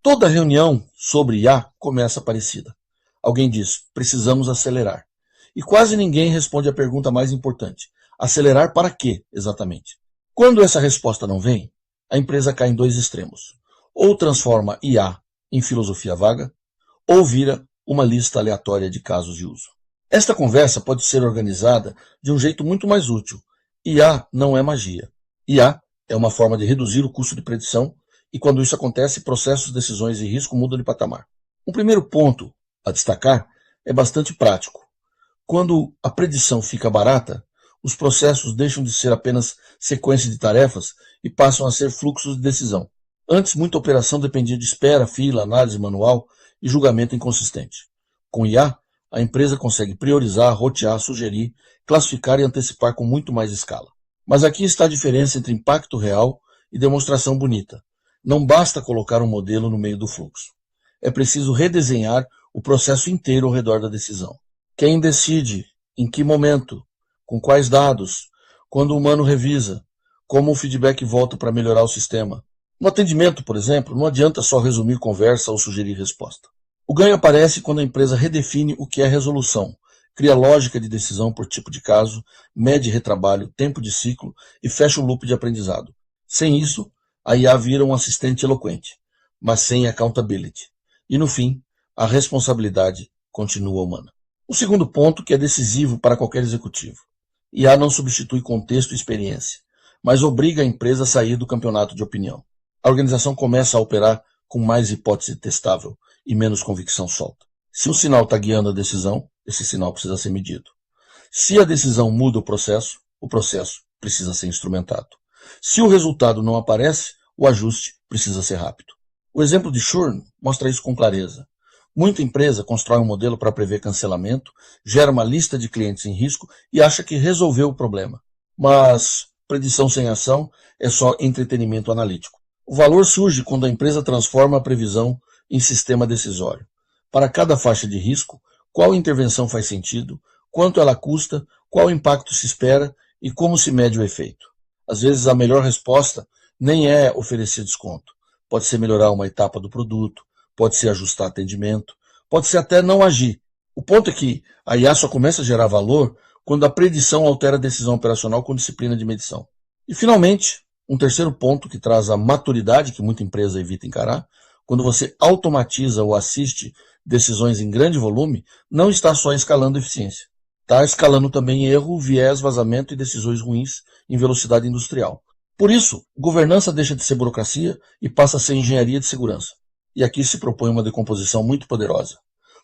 Toda reunião sobre IA começa parecida. Alguém diz, precisamos acelerar. E quase ninguém responde a pergunta mais importante. Acelerar para quê, exatamente? Quando essa resposta não vem, a empresa cai em dois extremos. Ou transforma IA em filosofia vaga, ou vira uma lista aleatória de casos de uso. Esta conversa pode ser organizada de um jeito muito mais útil. IA não é magia. IA é uma forma de reduzir o custo de predição e, quando isso acontece, processos, decisões e risco mudam de patamar. Um primeiro ponto a destacar é bastante prático. Quando a predição fica barata, os processos deixam de ser apenas sequência de tarefas e passam a ser fluxos de decisão. Antes, muita operação dependia de espera, fila, análise manual e julgamento inconsistente. Com IA, a empresa consegue priorizar, rotear, sugerir, classificar e antecipar com muito mais escala. Mas aqui está a diferença entre impacto real e demonstração bonita. Não basta colocar um modelo no meio do fluxo. É preciso redesenhar o processo inteiro ao redor da decisão. Quem decide, em que momento, com quais dados, quando o humano revisa, como o feedback volta para melhorar o sistema. No atendimento, por exemplo, não adianta só resumir conversa ou sugerir resposta. O ganho aparece quando a empresa redefine o que é resolução, cria lógica de decisão por tipo de caso, mede retrabalho, tempo de ciclo e fecha o loop de aprendizado. Sem isso, a IA vira um assistente eloquente, mas sem accountability. E no fim, a responsabilidade continua humana. O segundo ponto, que é decisivo para qualquer executivo. IA não substitui contexto e experiência, mas obriga a empresa a sair do campeonato de opinião. A organização começa a operar com mais hipótese testável e menos convicção solta. Se um sinal está guiando a decisão, esse sinal precisa ser medido. Se a decisão muda o processo precisa ser instrumentado. Se o resultado não aparece, o ajuste precisa ser rápido. O exemplo de Churn mostra isso com clareza. Muita empresa constrói um modelo para prever cancelamento, gera uma lista de clientes em risco e acha que resolveu o problema. Mas predição sem ação é só entretenimento analítico. O valor surge quando a empresa transforma a previsão em sistema decisório. Para cada faixa de risco, qual intervenção faz sentido, quanto ela custa, qual impacto se espera e como se mede o efeito. Às vezes a melhor resposta nem é oferecer desconto. Pode ser melhorar uma etapa do produto, pode ser ajustar atendimento, pode ser até não agir. O ponto é que a IA só começa a gerar valor quando a predição altera a decisão operacional com disciplina de medição. E, finalmente, um terceiro ponto que traz a maturidade que muita empresa evita encarar, quando você automatiza ou assiste decisões em grande volume, não está só escalando eficiência. Está escalando também erro, viés, vazamento e decisões ruins em velocidade industrial. Por isso, governança deixa de ser burocracia e passa a ser engenharia de segurança. E aqui se propõe uma decomposição muito poderosa.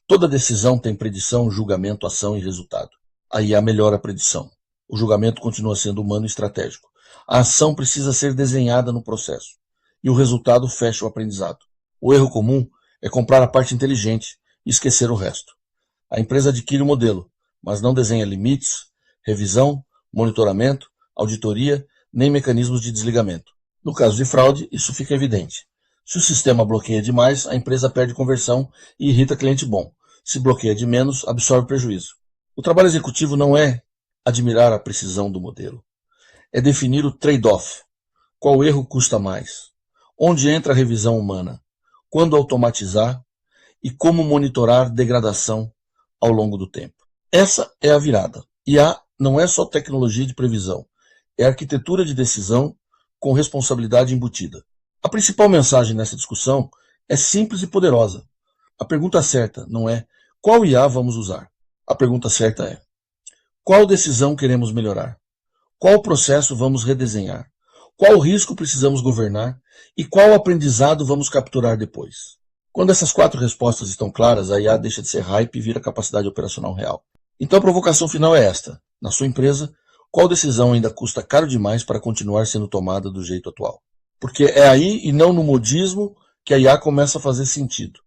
Toda decisão tem predição, julgamento, ação e resultado. A IA melhora a predição. O julgamento continua sendo humano e estratégico. A ação precisa ser desenhada no processo. E o resultado fecha o aprendizado. O erro comum é comprar a parte inteligente e esquecer o resto. A empresa adquire o modelo, mas não desenha limites, revisão, monitoramento, auditoria, nem mecanismos de desligamento. No caso de fraude, isso fica evidente. Se o sistema bloqueia demais, a empresa perde conversão e irrita cliente bom. Se bloqueia de menos, absorve prejuízo. O trabalho executivo não é admirar a precisão do modelo. É definir o trade-off. Qual erro custa mais? Onde entra a revisão humana? Quando automatizar? E como monitorar degradação ao longo do tempo? Essa é a virada. IA não é só tecnologia de previsão. É arquitetura de decisão com responsabilidade embutida. A principal mensagem nessa discussão é simples e poderosa. A pergunta certa não é qual IA vamos usar. A pergunta certa é qual decisão queremos melhorar? Qual processo vamos redesenhar? Qual risco precisamos governar? E qual aprendizado vamos capturar depois? Quando essas 4 respostas estão claras, a IA deixa de ser hype e vira capacidade operacional real. Então a provocação final é esta. Na sua empresa, qual decisão ainda custa caro demais para continuar sendo tomada do jeito atual? Porque é aí e não no modismo que a IA começa a fazer sentido.